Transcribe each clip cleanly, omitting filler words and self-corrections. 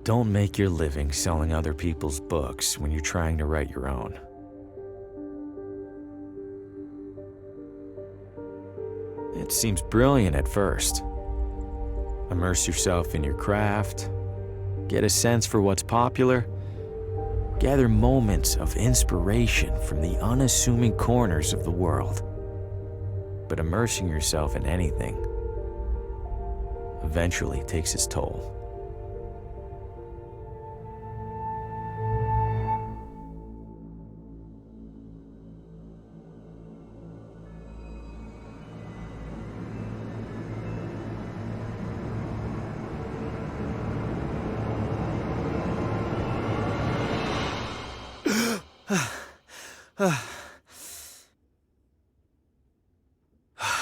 Don't make your living selling other people's books when you're trying to write your own. It seems brilliant at first. Immerse yourself in your craft, get a sense for what's popular, gather moments of inspiration from the unassuming corners of the world. But immersing yourself in anything eventually takes its toll.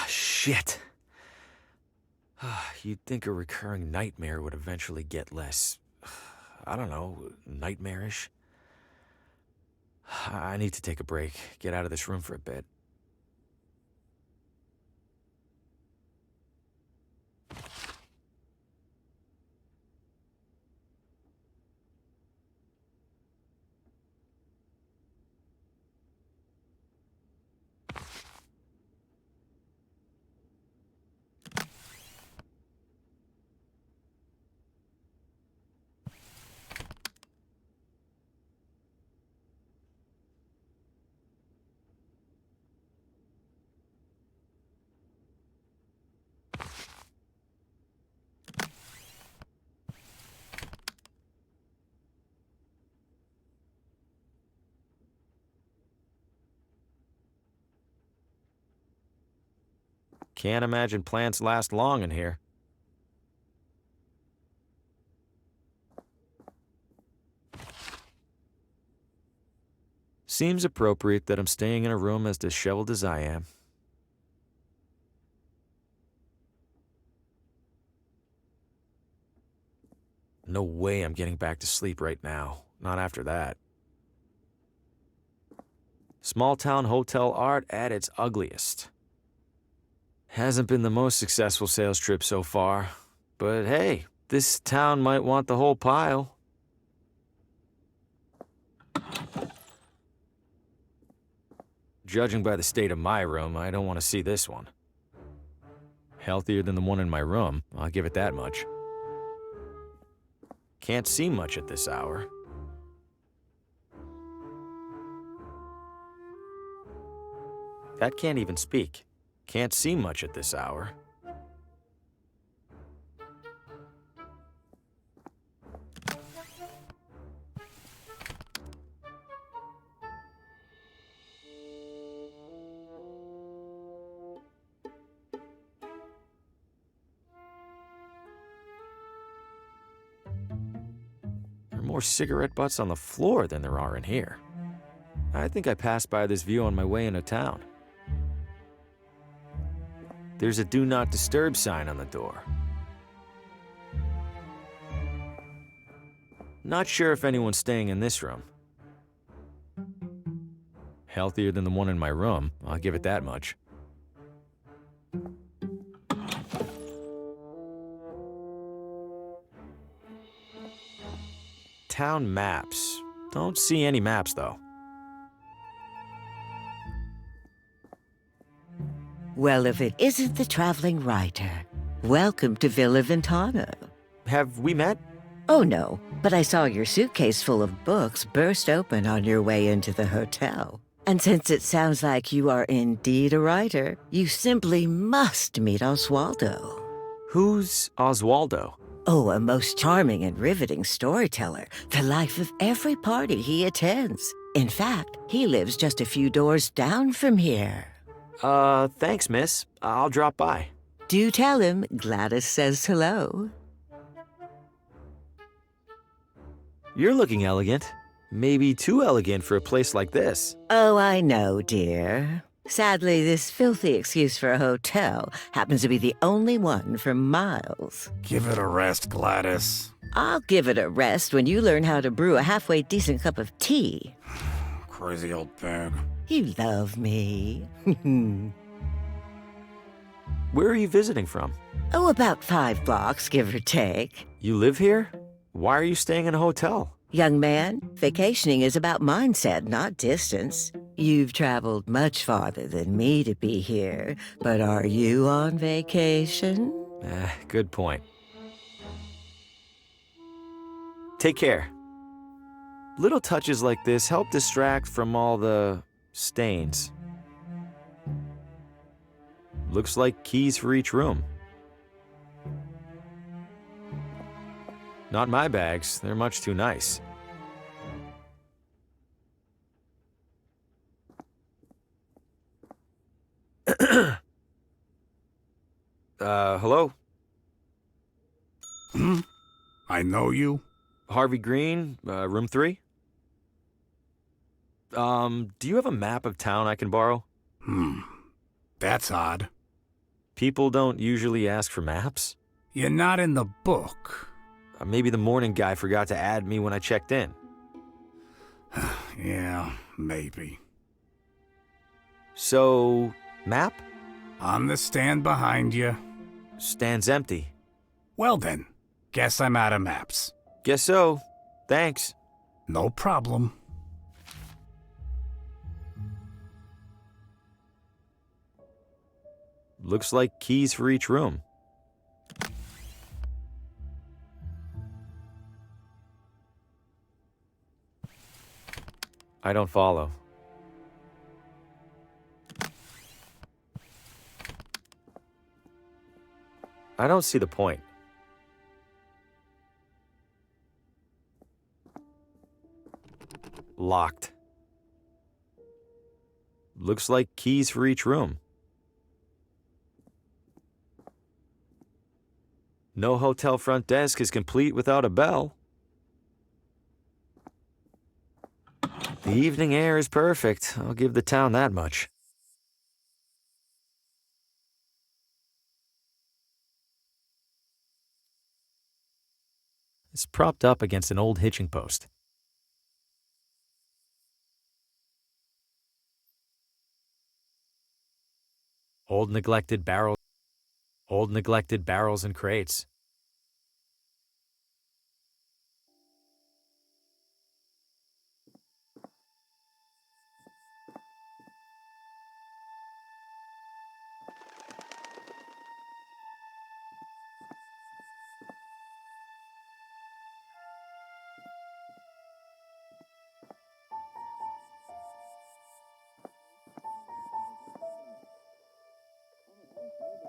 Shit. You'd think a recurring nightmare would eventually get less, I don't know, nightmarish. I need to take a break, get out of this room for a bit. Can't imagine plants last long in here. Seems appropriate that I'm staying in a room as disheveled as I am. No way I'm getting back to sleep right now. Not after that. Small-town hotel art at its ugliest. Hasn't been the most successful sales trip so far, but hey, this town might want the whole pile. Judging by the state of my room, I don't want to see this one. Healthier than the one in my room, I'll give it that much. Can't see much at this hour. That can't even speak. Can't see much at this hour. There are more cigarette butts on the floor than there are in here. I think I passed by this view on my way into town. There's a Do Not Disturb sign on the door. Not sure if anyone's staying in this room. Healthier than the one in my room, I'll give it that much. Town maps. Don't see any maps, though. Well, if it isn't the traveling writer, welcome to Villa Ventana. Have we met? Oh, no, but I saw your suitcase full of books burst open on your way into the hotel. And since it sounds like you are indeed a writer, you simply must meet Oswaldo. Who's Oswaldo? Oh, a most charming and riveting storyteller, the life of every party he attends. In fact, he lives just a few doors down from here. Thanks, miss. I'll drop by. Do tell him Gladys says hello. You're looking elegant. Maybe too elegant for a place like this. Oh, I know, dear. Sadly, this filthy excuse for a hotel happens to be the only one for miles. Give it a rest, Gladys. I'll give it a rest when you learn how to brew a halfway decent cup of tea. Crazy old pig. You love me. Where are you visiting from? Oh, about 5 blocks, give or take. You live here? Why are you staying in a hotel? Young man, vacationing is about mindset, not distance. You've traveled much farther than me to be here, but are you on vacation? Good point. Take care. Little touches like this help distract from all the stains. Looks like keys for each room. Not my bags, they're much too nice. Hello? I know you. Harvey Green, room 3? Do you have a map of town I can borrow? That's odd. People don't usually ask for maps. You're not in the book. Maybe the morning guy forgot to add me when I checked in. Yeah, maybe. So, map? On the stand behind you. Stand's empty. Well then, guess I'm out of maps. Guess so. Thanks. No problem. Looks like keys for each room. I don't follow. I don't see the point. Locked. Looks like keys for each room. No hotel front desk is complete without a bell. The evening air is perfect. I'll give the town that much. It's propped up against an old hitching post. Old neglected barrels and crates.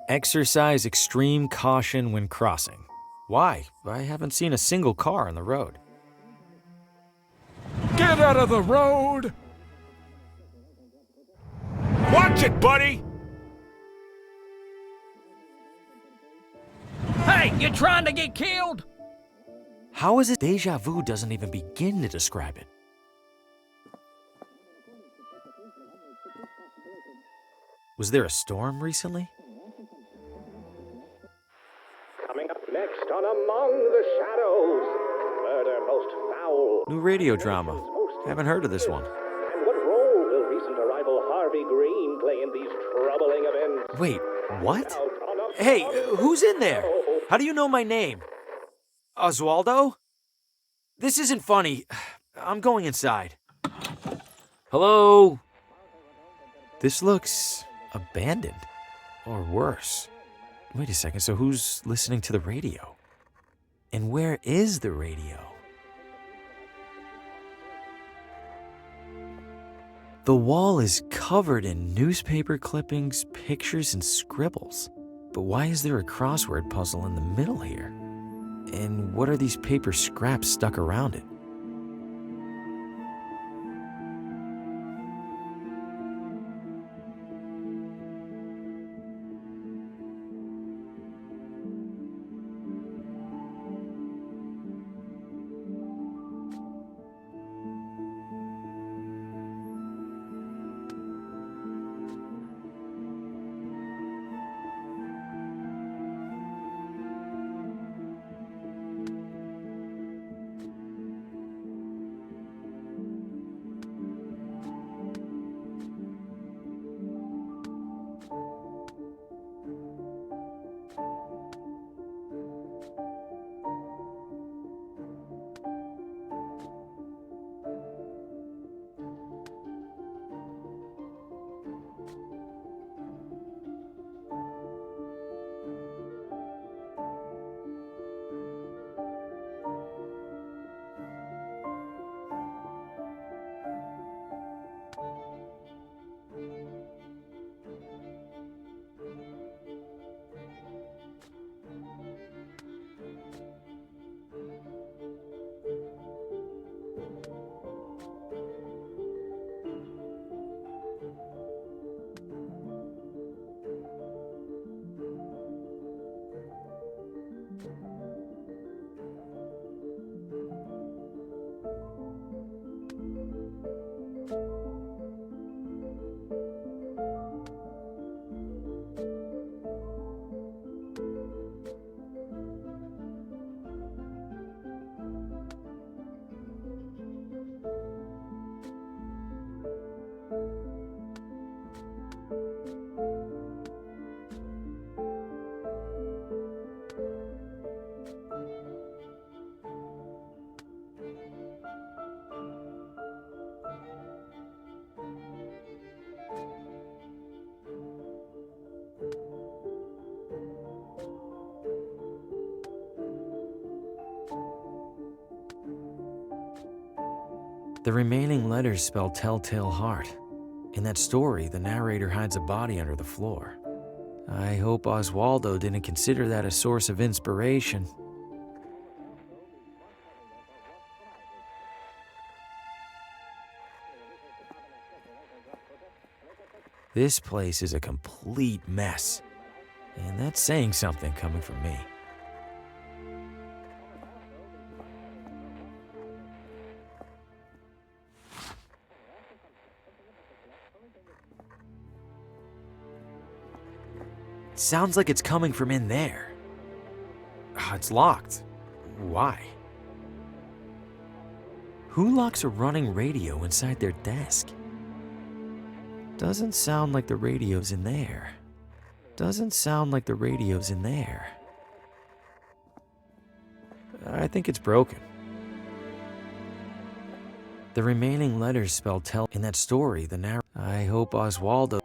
Exercise extreme caution when crossing. Why? I haven't seen a single car on the road. Get out of the road! Watch it, buddy! Hey, you trying to get killed? How is it déjà vu doesn't even begin to describe it? Was there a storm recently? Coming up next on Among the Shadows, murder most foul. New radio drama. Haven't heard of this one. And what role will recent arrival Harvey Green play in these troubling events? Wait, what? Hey, who's in there? How do you know my name? Oswaldo? This isn't funny. I'm going inside. Hello? This looks abandoned. Or worse. Wait a second, so who's listening to the radio? And where is the radio? The wall is covered in newspaper clippings, pictures, and scribbles. But why is there a crossword puzzle in the middle here? And what are these paper scraps stuck around it? The remaining letters spell Telltale Heart. In that story, the narrator hides a body under the floor. I hope Oswaldo didn't consider that a source of inspiration. This place is a complete mess, and that's saying something coming from me. It sounds like it's coming from in there. It's locked. Why? Who locks a running radio inside their desk? Doesn't sound like the radio's in there. Doesn't sound like the radio's in there. I think it's broken. The remaining letters spell tell in that story, the narrator. I hope Oswaldo.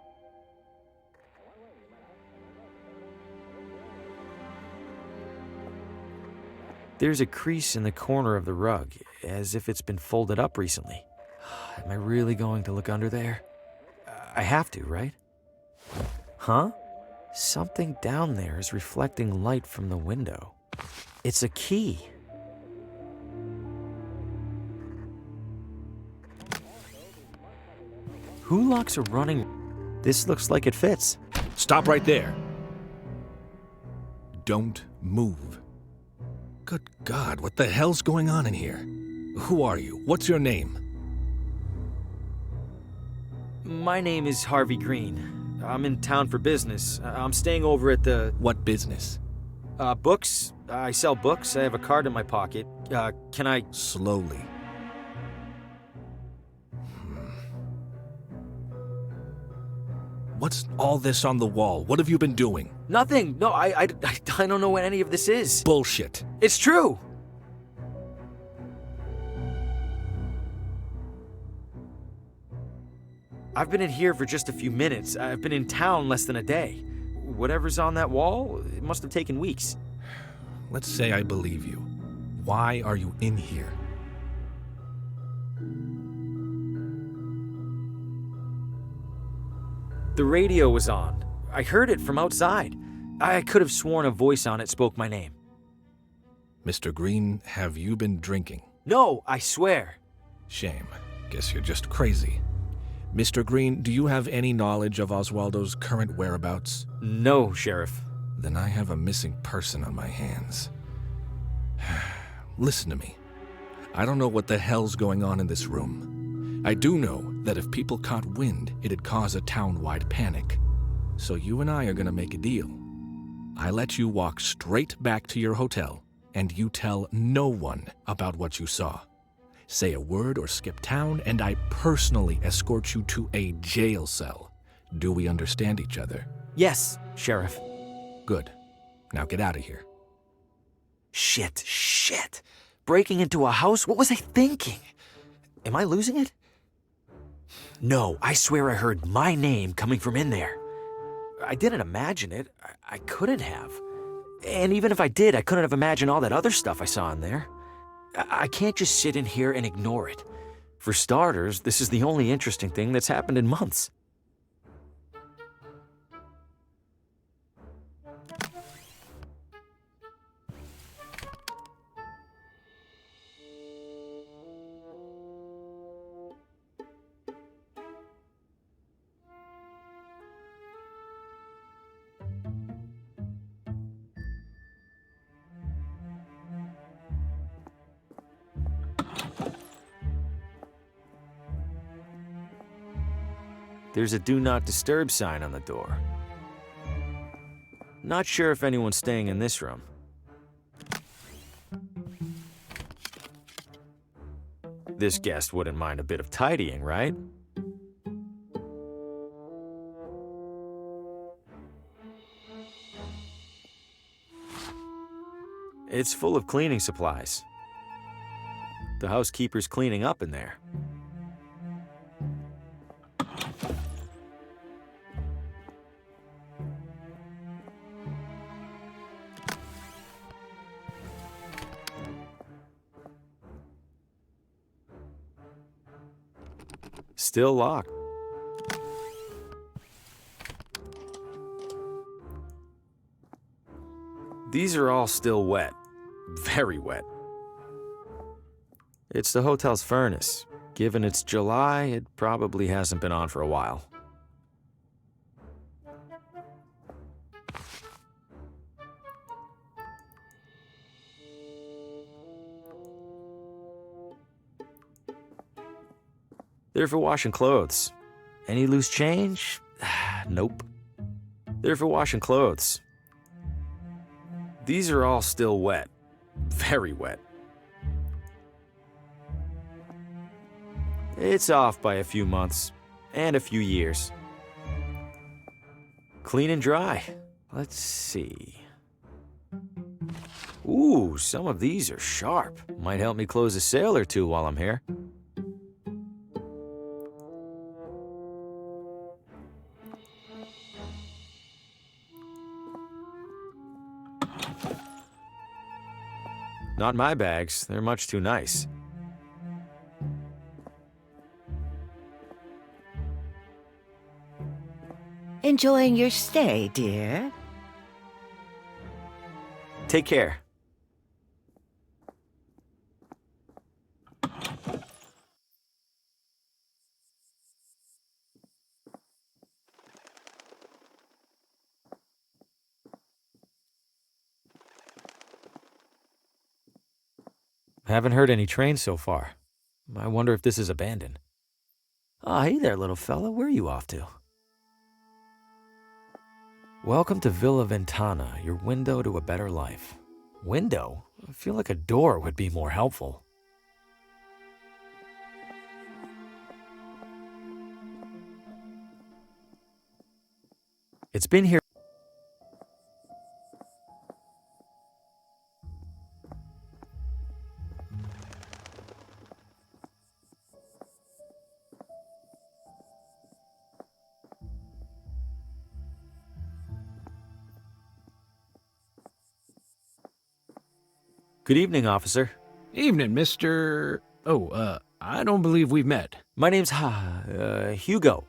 There's a crease in the corner of the rug, as if it's been folded up recently. Am I really going to look under there? I have to, right? Huh? Something down there is reflecting light from the window. It's a key. Who locks a running... This looks like it fits. Stop right there. Don't move. Good God, what the hell's going on in here? Who are you? What's your name? My name is Harvey Green. I'm in town for business. I'm staying over at the... What business? Books. I sell books. I have a card in my pocket. Can I... Slowly. What's all this on the wall? What have you been doing? Nothing. No, I don't know what any of this is. Bullshit. It's true. I've been in here for just a few minutes. I've been in town less than a day. Whatever's on that wall, it must have taken weeks. Let's say I believe you. Why are you in here? The radio was on. I heard it from outside. I could have sworn a voice on it spoke my name. Mr. Green, have you been drinking? No, I swear. Shame. Guess you're just crazy. Mr. Green, do you have any knowledge of Oswaldo's current whereabouts? No, Sheriff. Then I have a missing person on my hands. Listen to me. I don't know what the hell's going on in this room. I do know that if people caught wind, it'd cause a town-wide panic. So you and I are gonna make a deal. I let you walk straight back to your hotel, and you tell no one about what you saw. Say a word or skip town, and I personally escort you to a jail cell. Do we understand each other? Yes, Sheriff. Good. Now get out of here. Shit. Breaking into a house? What was I thinking? Am I losing it? No, I swear I heard my name coming from in there. I didn't imagine it. I couldn't have. And even if I did, I couldn't have imagined all that other stuff I saw in there. I can't just sit in here and ignore it. For starters, this is the only interesting thing that's happened in months. There's a Do Not Disturb sign on the door. Not sure if anyone's staying in this room. This guest wouldn't mind a bit of tidying, right? It's full of cleaning supplies. The housekeeper's cleaning up in there. Still locked. These are all still wet. Very wet. It's the hotel's furnace. Given it's July, it probably hasn't been on for a while. They're for washing clothes. Any loose change? Nope. They're for washing clothes. These are all still wet. Very wet. It's off by a few months and a few years. Clean and dry. Let's see. Ooh, some of these are sharp. Might help me close a sale or two while I'm here. Not my bags. They're much too nice. Enjoying your stay, dear? Take care. Haven't heard any trains so far. I wonder if this is abandoned. Ah, hey there, little fella. Where are you off to? Welcome to Villa Ventana, your window to a better life. Window? I feel like a door would be more helpful. It's been here. Good evening, officer. Evening, Mr. I don't believe we've met. My name's Hugo.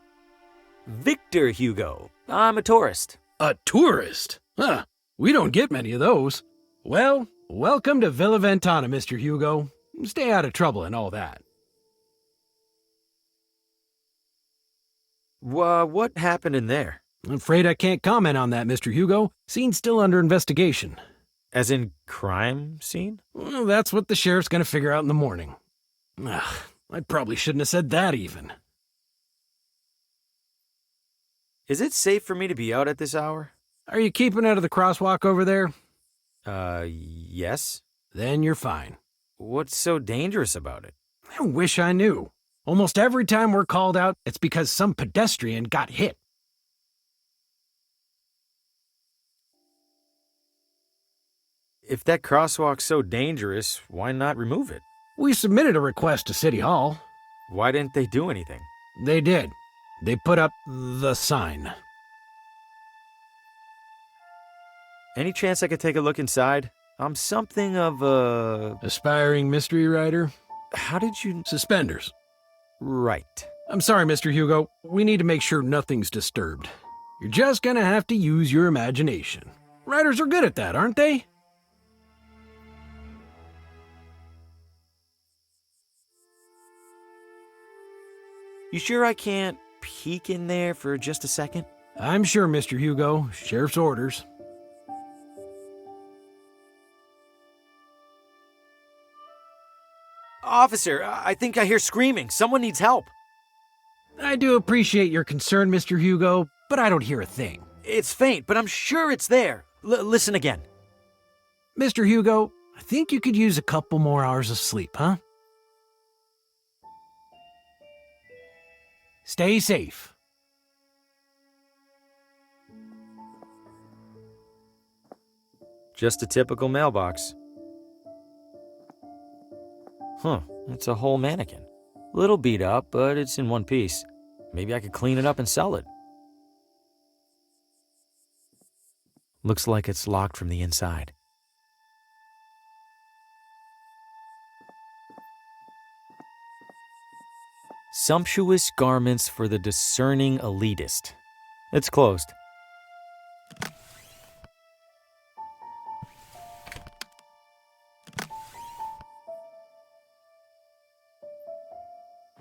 Victor Hugo. I'm a tourist. A tourist? Huh. We don't get many of those. Well, welcome to Villa Ventana, Mr. Hugo. Stay out of trouble and all that. What happened in there? I'm afraid I can't comment on that, Mr. Hugo. Scene's still under investigation. As in crime scene? Well, that's what the sheriff's gonna figure out in the morning. Ugh, I probably shouldn't have said that even. Is it safe for me to be out at this hour? Are you keeping out of the crosswalk over there? Yes. Then you're fine. What's so dangerous about it? I wish I knew. Almost every time we're called out, it's because some pedestrian got hit. If that crosswalk's so dangerous, why not remove it? We submitted a request to City Hall. Why didn't they do anything? They did. They put up the sign. Any chance I could take a look inside? I'm something of a... Aspiring mystery writer? How did you... Suspenders. Right. I'm sorry, Mr. Hugo. We need to make sure nothing's disturbed. You're just gonna have to use your imagination. Writers are good at that, aren't they? You sure I can't peek in there for just a second? I'm sure, Mr. Hugo. Sheriff's orders. Officer, I think I hear screaming. Someone needs help. I do appreciate your concern, Mr. Hugo, but I don't hear a thing. It's faint, but I'm sure it's there. Listen again. Mr. Hugo, I think you could use a couple more hours of sleep, huh? Stay safe. Just a typical mailbox. Huh, it's a whole mannequin. Little beat up, but it's in one piece. Maybe I could clean it up and sell it. Looks like it's locked from the inside. Sumptuous garments for the discerning elitist. It's closed.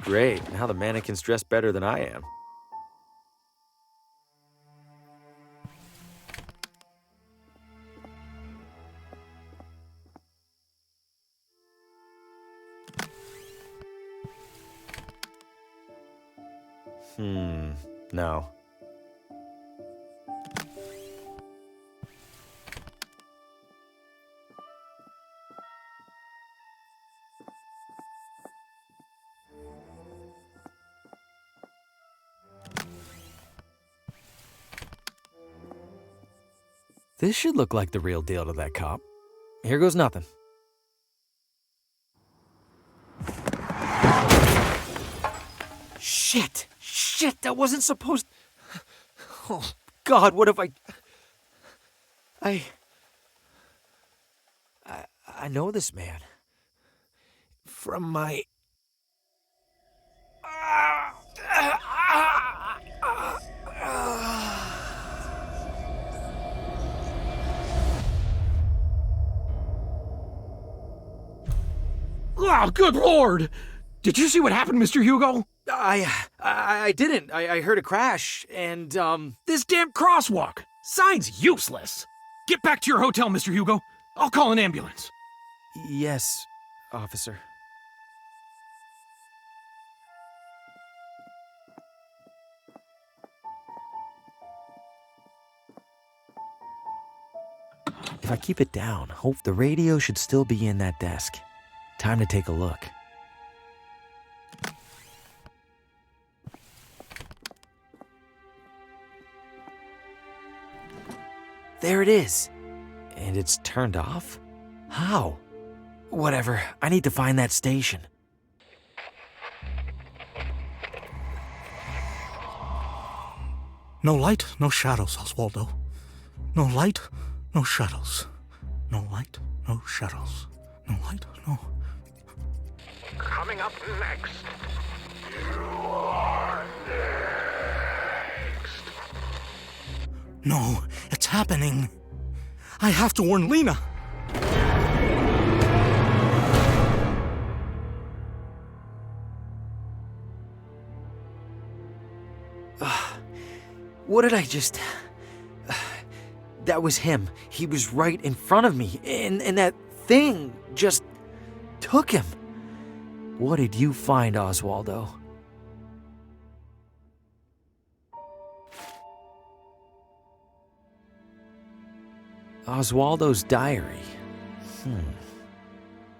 Great, now the mannequin's dressed better than I am. No. This should look like the real deal to that cop. Here goes nothing. Shit! Shit, that wasn't supposed... Oh, God, what have I know this man. From my... Oh, good lord! Did you see what happened, Mr. Hugo? I didn't. I heard a crash, and, This damn crosswalk! Sign's useless! Get back to your hotel, Mr. Hugo. I'll call an ambulance. Yes, officer. If I keep it down, hope the radio should still be in that desk. Time to take a look. There it is. And it's turned off? How? Whatever, I need to find that station. No light, no shadows, Oswaldo. No light, no shadows. No light, no shadows. No light, no... Coming up next. You are next. No, it's happening. I have to warn Lena. What did I just... That was him. He was right in front of me, and that thing just took him. What did you find, Oswaldo? Oswaldo's diary.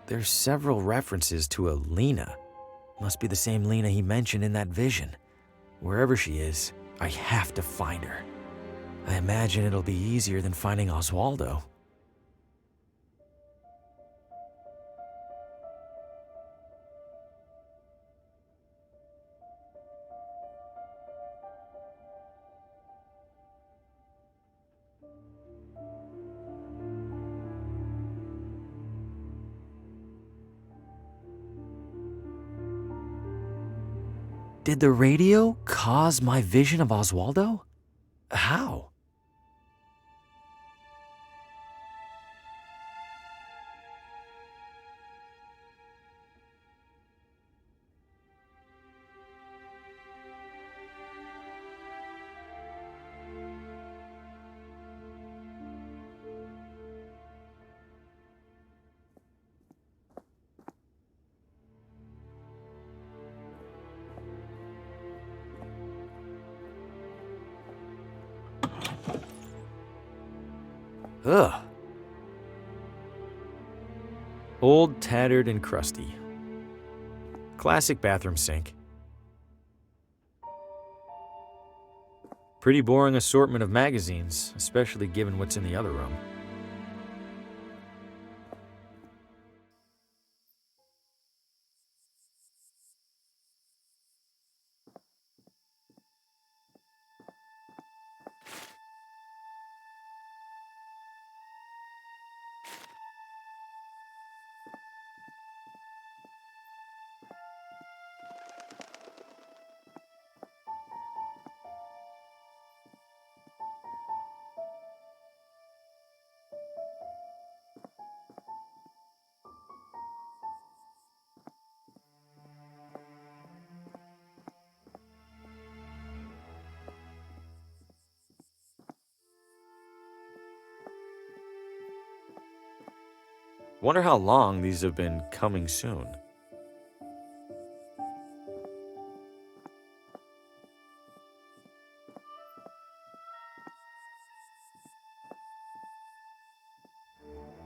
There's several references to a Lena. Must be the same Lena he mentioned in that vision. Wherever she is, I have to find her. I imagine it'll be easier than finding Oswaldo. Did the radio cause my vision of Oswaldo? How? Ugh. Old, tattered, and crusty. Classic bathroom sink. Pretty boring assortment of magazines, especially given what's in the other room. Wonder how long these have been coming soon.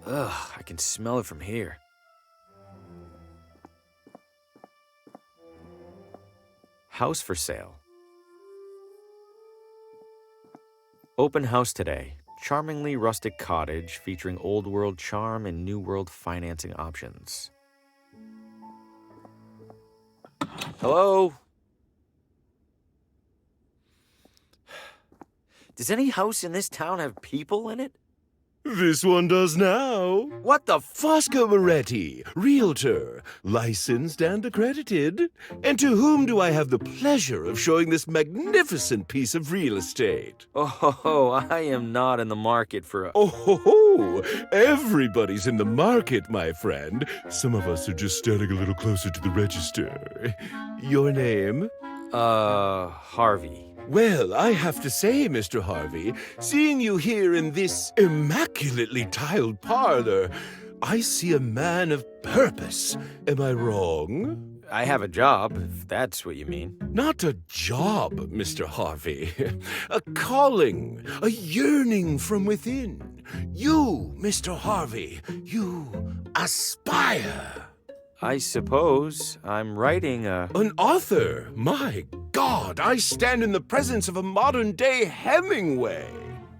Ugh, I can smell it from here. House for sale. Open house today. Charmingly rustic cottage featuring old world charm and new world financing options. Hello? Does any house in this town have people in it? This one does now. What the Fosco Moretti, realtor, licensed and accredited. And to whom do I have the pleasure of showing this magnificent piece of real estate? Oh, I am not in the market for a... Oh, ho, ho. Everybody's in the market, my friend. Some of us are just standing a little closer to the register. Your name? Harvey. Well, I have to say, Mr. Harvey, seeing you here in this immaculately tiled parlor, I see a man of purpose. Am I wrong? I have a job, if that's what you mean. Not a job, Mr. Harvey. A calling, a yearning from within. You, Mr. Harvey, you aspire. I suppose I'm writing a... An author? My God, I stand in the presence of a modern-day Hemingway.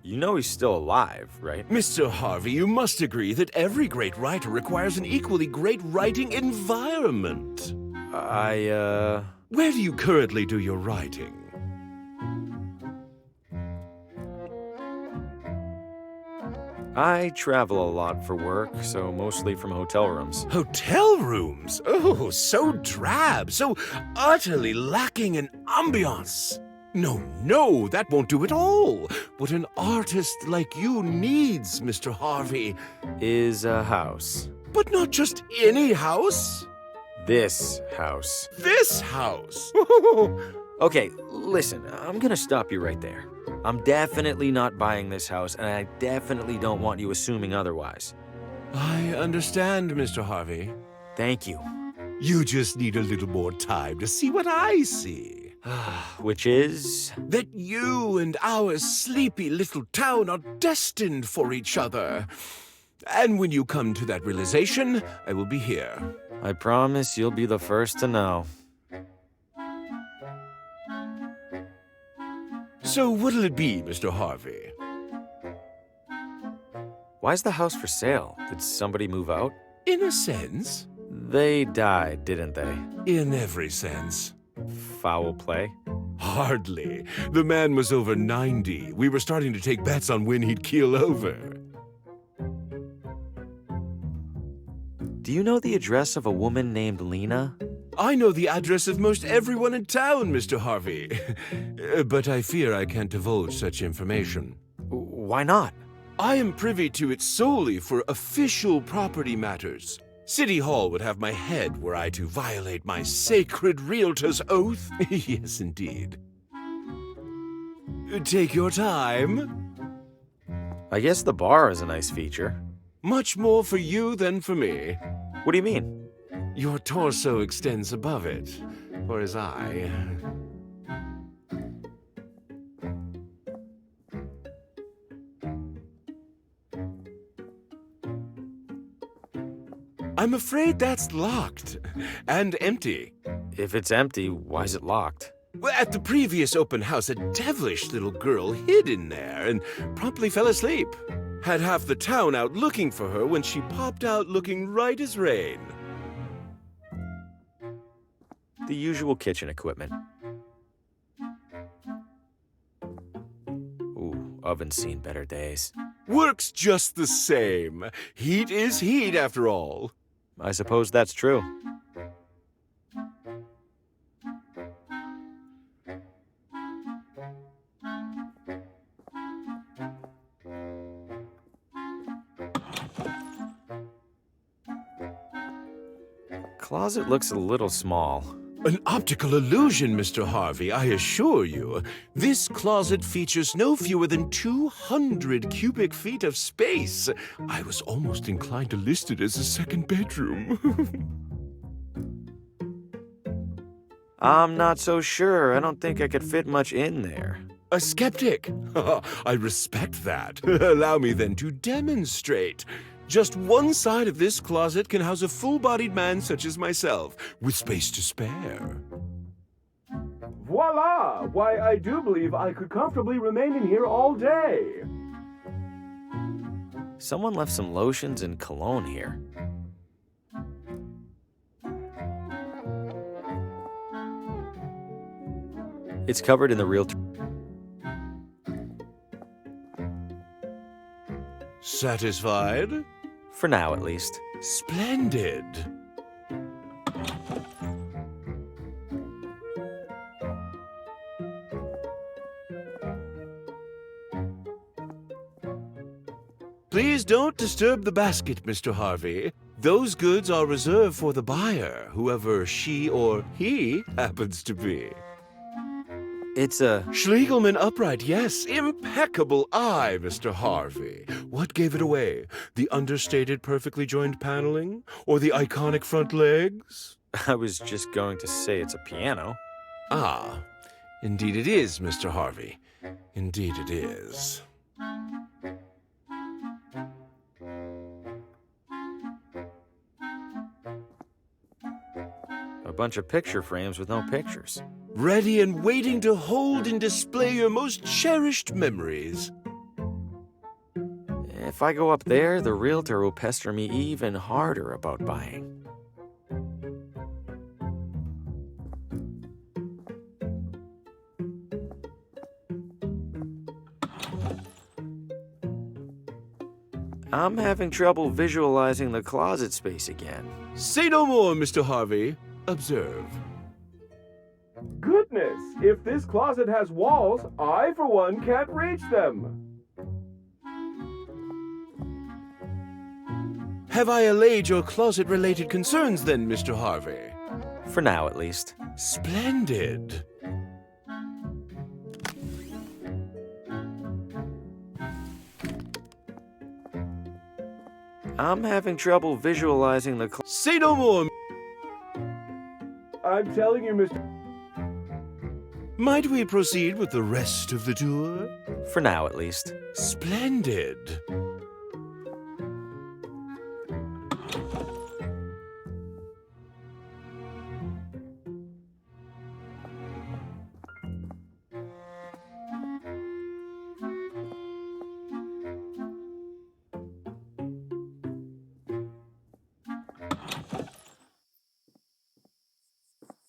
You know he's still alive, right? Mr. Harvey, you must agree that every great writer requires an equally great writing environment. Where do you currently do your writing? I travel a lot for work, so mostly from hotel rooms. Hotel rooms? Oh, so drab, so utterly lacking in ambiance. No, that won't do at all. What an artist like you needs, Mr. Harvey, Is a house. but not just any house. This house. This house. Okay, listen, I'm gonna stop you right there. I'm definitely not buying this house, and I definitely don't want you assuming otherwise. I understand, Mr. Harvey. Thank you. You just need a little more time to see what I see. Which is... That you and our sleepy little town are destined for each other. And when you come to that realization, I will be here. I promise you'll be the first to know. So what'll it be, Mr. Harvey? Why's the house for sale? Did somebody move out? In a sense. They died, didn't they? In every sense. Foul play? Hardly. The man was over 90. We were starting to take bets on when he'd keel over. Do you know the address of a woman named Lena? I know the address of most everyone in town, Mr. Harvey. But I fear I can't divulge such information. Why not? I am privy to it solely for official property matters. City Hall would have my head were I to violate my sacred realtor's oath. Yes, indeed. Take your time. I guess the bar is a nice feature. Much more for you than for me. What do you mean? Your torso extends above it, whereas I... I'm afraid that's locked and empty. If it's empty, why's it locked? Well, at the previous open house, a devilish little girl hid in there and promptly fell asleep. Had half the town out looking for her when she popped out looking right as rain. The usual kitchen equipment. Ooh, oven's seen better days. Works just the same. Heat is heat, after all. I suppose that's true. Closet looks a little small. An optical illusion, Mr. Harvey, I assure you. This closet features no fewer than 200 cubic feet of space. I was almost inclined to list it as a second bedroom. I'm not so sure. I don't think I could fit much in there. A skeptic? I respect that. Allow me then to demonstrate. Just one side of this closet can house a full-bodied man such as myself, with space to spare. Voila! Why, I do believe I could comfortably remain in here all day. Someone left some lotions and cologne here. It's covered in the real... Satisfied? For now, at least. Splendid. Please don't disturb the basket, Mr. Harvey. Those goods are reserved for the buyer, whoever she or he happens to be. It's a... Schlegelman upright, yes. Impeccable eye, Mr. Harvey. What gave it away? The understated, perfectly joined paneling? Or the iconic front legs? I was just going to say it's a piano. Ah, indeed it is, Mr. Harvey. Indeed it is. A bunch of picture frames with no pictures. Ready and waiting to hold and display your most cherished memories. If I go up there, the realtor will pester me even harder about buying. I'm having trouble visualizing the closet space again. Say no more, Mr. Harvey. Observe. Goodness, if this closet has walls, I, for one, can't reach them. Have I allayed your closet-related concerns then, Mr. Harvey? For now, at least. Splendid. I'm having trouble visualizing the Say no more. I'm telling you, Mr. Might we proceed with the rest of the tour? For now, at least. Splendid.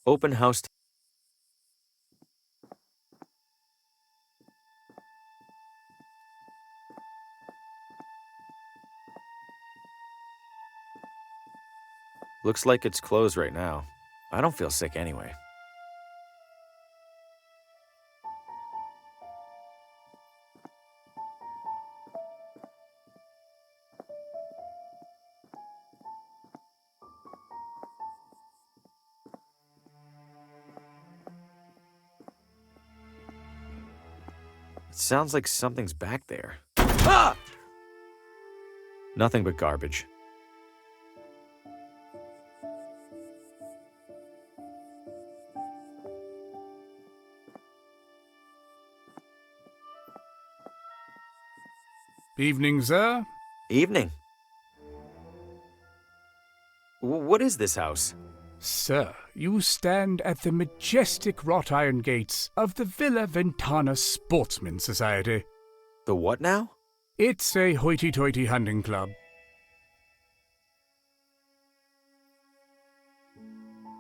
Open house. Looks like it's closed right now. I don't feel sick anyway. It sounds like something's back there. Ah! Nothing but garbage. Evening, sir. Evening. What is this house? Sir, you stand at the majestic wrought iron gates of the Villa Ventana Sportsman Society. The what now? It's a hoity-toity hunting club.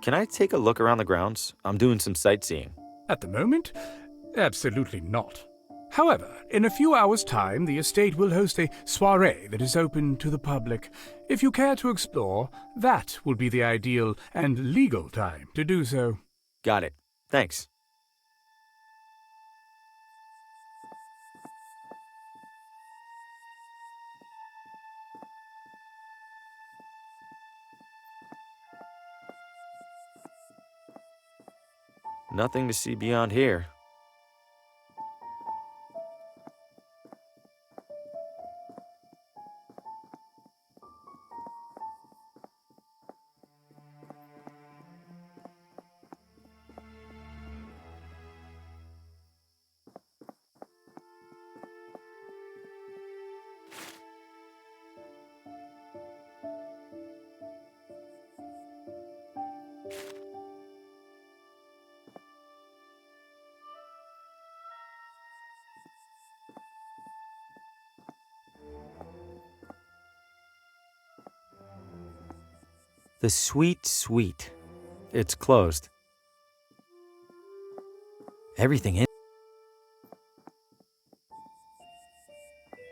Can I take a look around the grounds? I'm doing some sightseeing. At the moment, absolutely not. However, in a few hours' time, the estate will host a soirée that is open to the public. If you care to explore, that will be the ideal and legal time to do so. Got it. Thanks. Nothing to see beyond here. The sweet suite. It's closed. Everything in.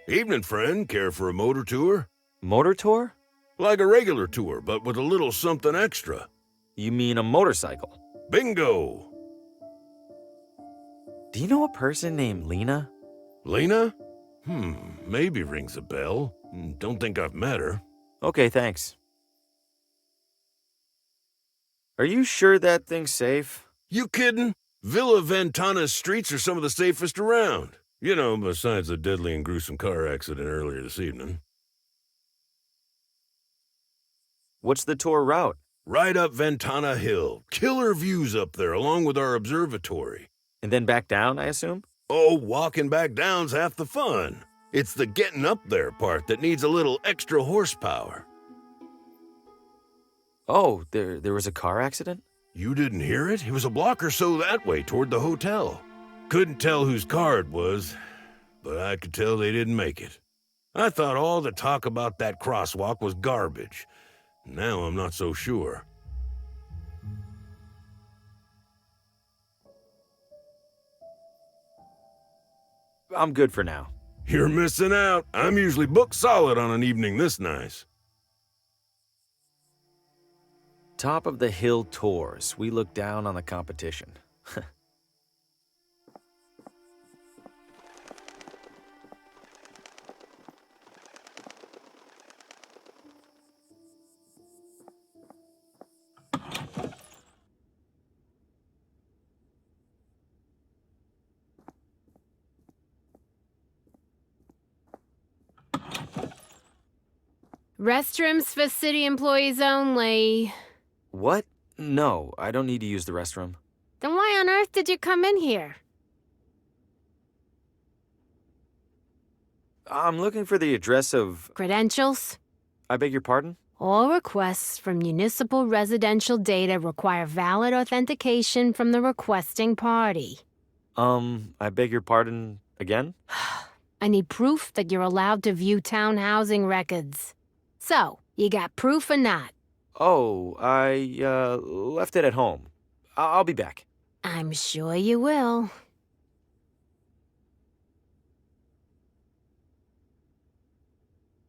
Evening, friend. Care for a motor tour? Motor tour? Like a regular tour, but with a little something extra. You mean a motorcycle? Bingo! Do you know a person named Lena? Lena? Maybe rings a bell. Don't think I've met her. Okay, thanks. Are you sure that thing's safe? You kidding? Villa Ventana's streets are some of the safest around. You know, besides the deadly and gruesome car accident earlier this evening. What's the tour route? Right up Ventana Hill. Killer views up there, along with our observatory. And then back down, I assume? Oh, walking back down's half the fun. It's the getting up there part that needs a little extra horsepower. Oh, there was a car accident? You didn't hear it? It was a block or so that way, toward the hotel. Couldn't tell whose car it was, but I could tell they didn't make it. I thought all the talk about that crosswalk was garbage. Now I'm not so sure. I'm good for now. You're missing out. I'm usually booked solid on an evening this nice. Top of the hill tours. We look down on the competition. Restrooms for city employees only. What? No, I don't need to use the restroom. Then why on earth did you come in here? I'm looking for the address of... Credentials? I beg your pardon? All requests for municipal residential data require valid authentication from the requesting party. I beg your pardon again? I need proof that you're allowed to view town housing records. So, you got proof or not? Oh, I, left it at home. I'll be back. I'm sure you will.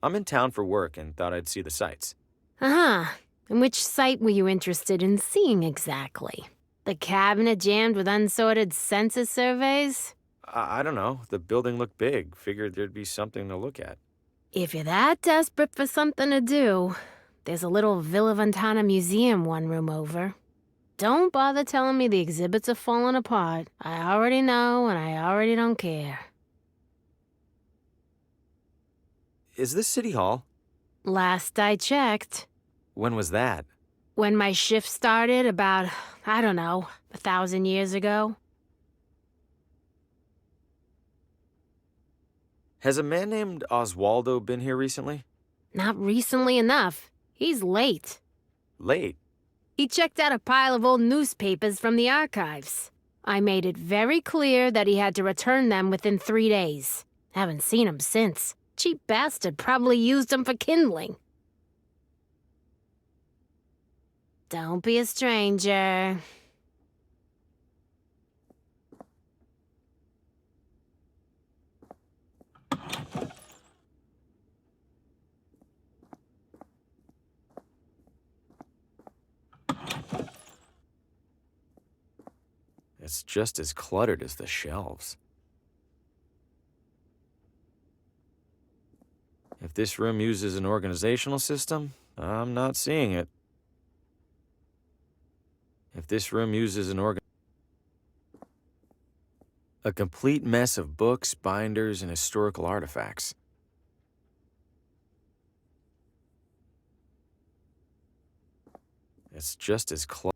I'm in town for work and thought I'd see the sights. Uh-huh. And which site were you interested in seeing exactly? The cabinet jammed with unsorted census surveys? I don't know. The building looked big. Figured there'd be something to look at. If you're that desperate for something to do, there's a little Villa Ventana museum one room over. Don't bother telling me the exhibits are falling apart. I already know, and I already don't care. Is this City Hall? Last I checked. When was that? When my shift started about, I don't know, 1,000 years ago. Has a man named Oswaldo been here recently? Not recently enough. He's late. Late? He checked out a pile of old newspapers from the archives. I made it very clear that he had to return them within 3 days. Haven't seen him since. Cheap bastard probably used them for kindling. Don't be a stranger. It's just as cluttered as the shelves. If this room uses an organizational system, I'm not seeing it. If this room uses an A complete mess of books, binders, and historical artifacts. It's just as close.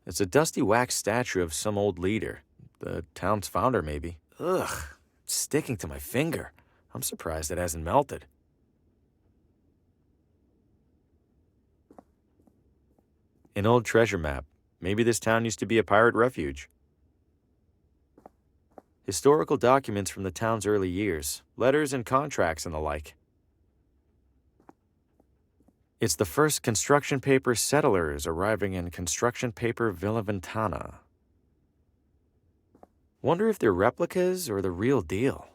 It's a dusty wax statue of some old leader. The town's founder, maybe. Ugh, it's sticking to my finger. I'm surprised it hasn't melted. An old treasure map. Maybe this town used to be a pirate refuge. Historical documents from the town's early years. Letters and contracts and the like. It's the first construction paper settlers arriving in construction paper Villa Ventana. Wonder if they're replicas or the real deal.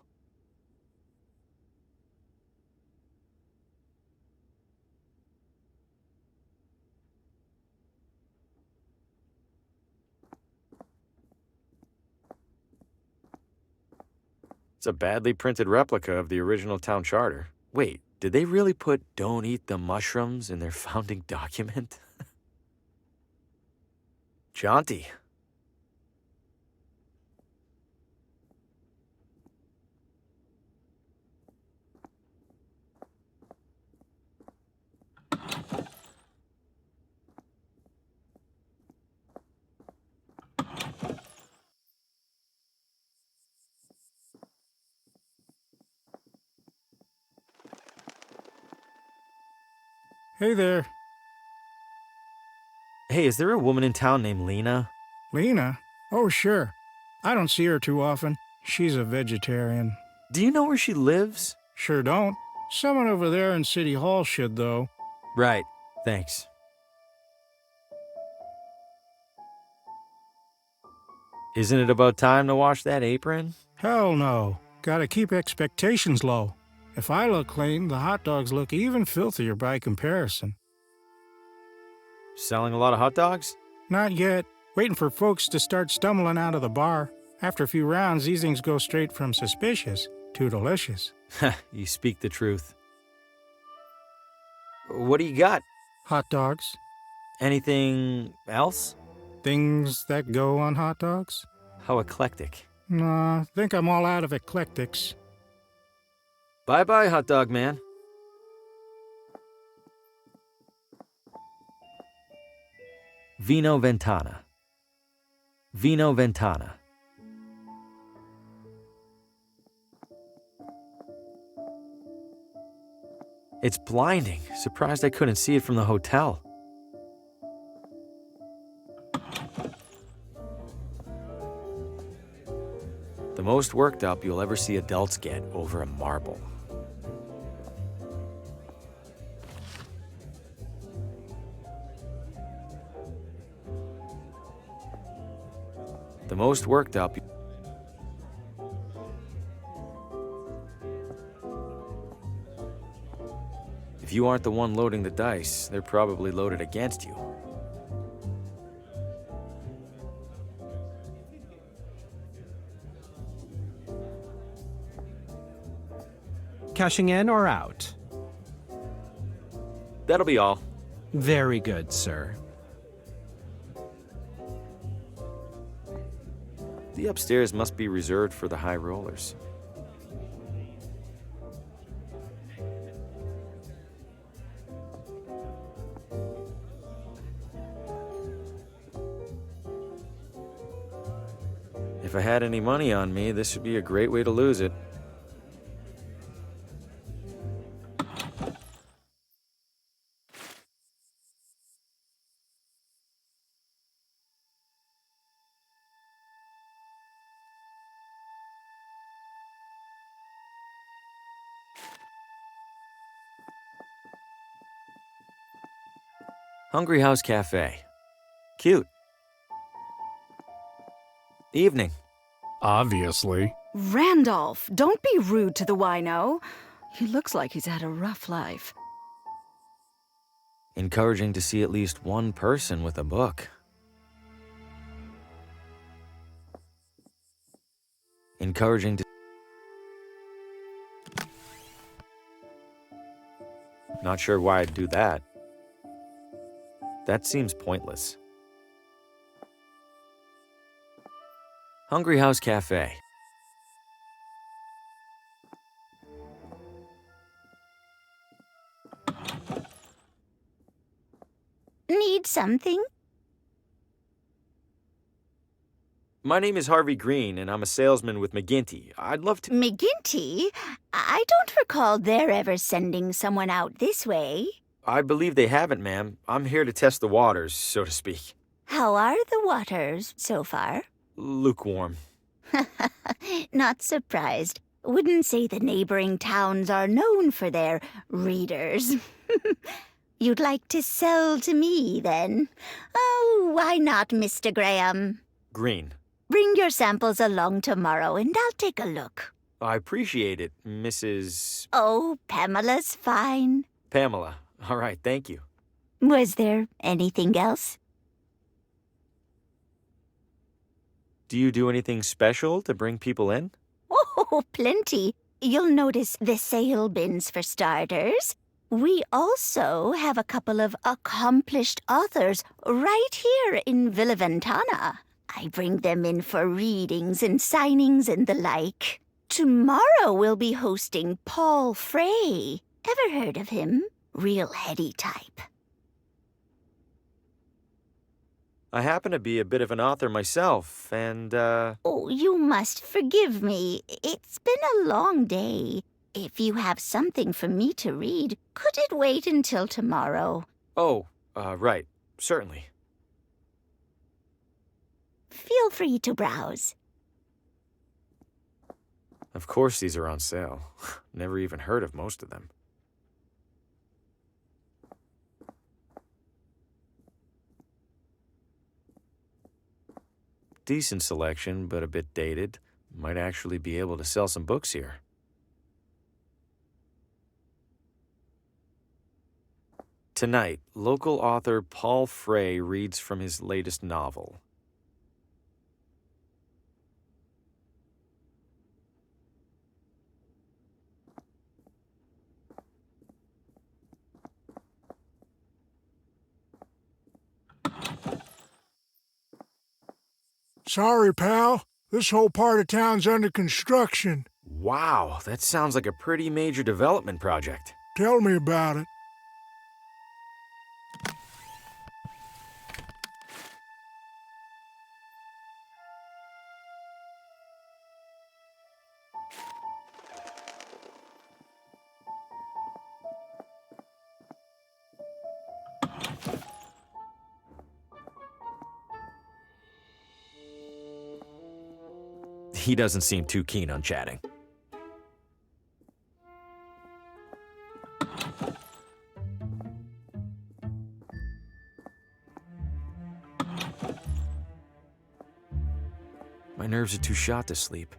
It's a badly printed replica of the original town charter. Wait, did they really put "don't eat the mushrooms" in their founding document? Jaunty. Hey there. Hey, is there a woman in town named Lena? Lena? Oh, sure. I don't see her too often. She's a vegetarian. Do you know where she lives? Sure don't. Someone over there in City Hall should, though. Right. Thanks. Isn't it about time to wash that apron? Hell no. Gotta keep expectations low. If I look clean, the hot dogs look even filthier by comparison. Selling a lot of hot dogs? Not yet. Waiting for folks to start stumbling out of the bar. After a few rounds, these things go straight from suspicious to delicious. You speak the truth. What do you got? Hot dogs. Anything else? Things that go on hot dogs? How eclectic. Nah, think I'm all out of eclectics. Bye-bye, hot dog man. Vino Ventana. Vino Ventana. It's blinding. Surprised I couldn't see it from the hotel. The most worked up you'll ever see adults get over a marble. The most worked up. If you aren't the one loading the dice, they're probably loaded against you. Cashing in or out? That'll be all. Very good, sir. The upstairs must be reserved for the high rollers. If I had any money on me, this would be a great way to lose it. Hungry House Cafe. Cute. Evening. Obviously. Randolph, don't be rude to the wino. He looks like he's had a rough life. Encouraging to see at least one person with a book. Encouraging to... Not sure why I'd do that. That seems pointless. Hungry House Cafe. Need something? My name is Harvey Green, and I'm a salesman with McGinty. I'd love to... McGinty? I don't recall their ever sending someone out this way. I believe they haven't, ma'am. I'm here to test the waters, so to speak. How are the waters so far? Lukewarm. Not surprised. Wouldn't say the neighboring towns are known for their readers. You'd like to sell to me, then? Oh, why not, Mr. Graham? Green. Bring your samples along tomorrow, and I'll take a look. I appreciate it, Mrs. Oh, Pamela's fine. Pamela. All right, thank you. Was there anything else? Do you do anything special to bring people in? Oh, plenty. You'll notice the sale bins for starters. We also have a couple of accomplished authors right here in Villa Ventana. I bring them in for readings and signings and the like. Tomorrow we'll be hosting Paul Frey. Ever heard of him? Real heady type. I happen to be a bit of an author myself, and, Oh, you must forgive me. It's been a long day. If you have something for me to read, could it wait until tomorrow? Oh, right. Certainly. Feel free to browse. Of course these are on sale. Never even heard of most of them. Decent selection, but a bit dated. Might actually be able to sell some books here. Tonight, local author Paul Frey reads from his latest novel. Sorry, pal. This whole part of town's under construction. Wow, that sounds like a pretty major development project. Tell me about it. He doesn't seem too keen on chatting. My nerves are too shot to sleep.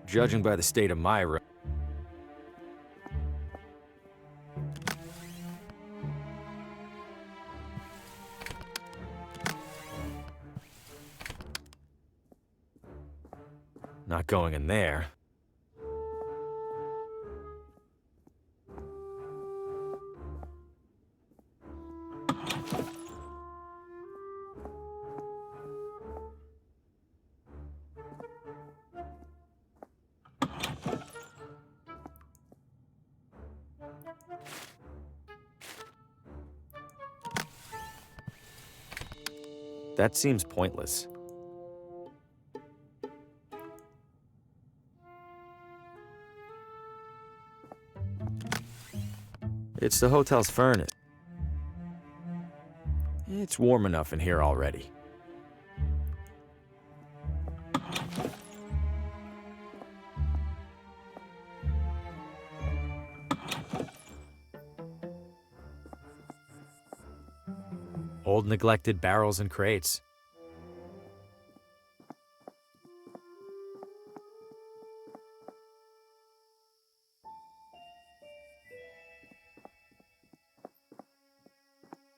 Judging by the state of my room. Not going in there. That seems pointless. It's the hotel's furnace. It's warm enough in here already. Old neglected barrels and crates.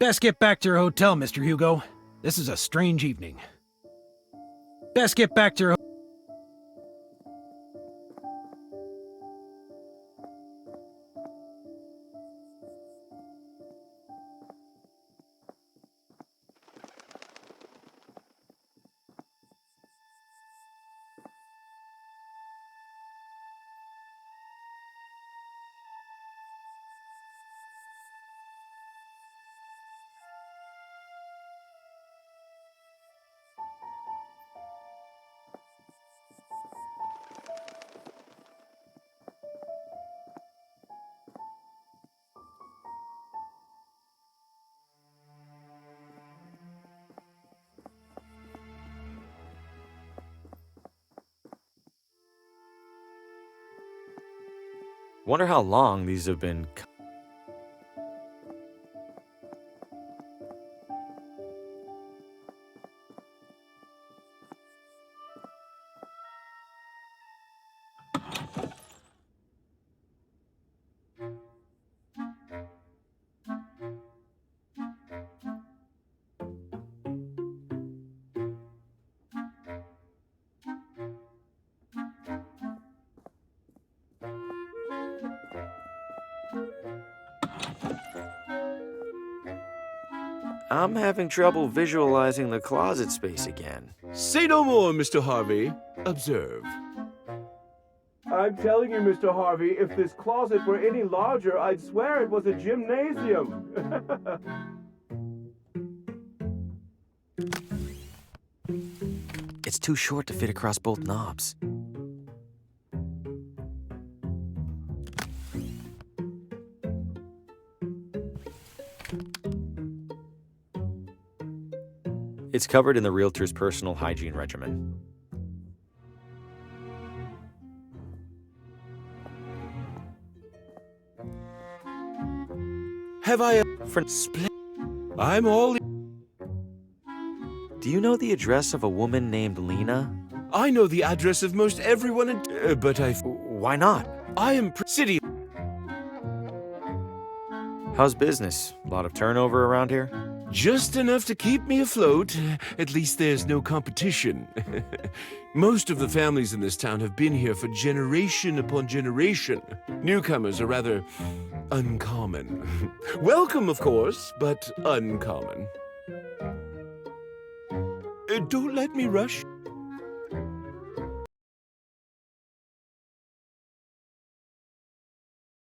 Best get back to your hotel, Mr. Hugo. This is a strange evening. Best get back to your Wonder how long these have been. I'm having trouble visualizing the closet space again. Say no more, Mr. Harvey. Observe. I'm telling you, Mr. Harvey, if this closet were any larger, I'd swear it was a gymnasium. It's too short to fit across both knobs. It's covered in the realtor's personal hygiene regimen. Have I a I'm all. Do you know the address of a woman named Lena? I know the address of most everyone, but Why not? I am city. How's business? A lot of turnover around here? Just enough to keep me afloat. At least there's no competition. Most of the families in this town have been here for generation upon generation. Newcomers are rather uncommon. Welcome, of course, but uncommon. Don't let me rush.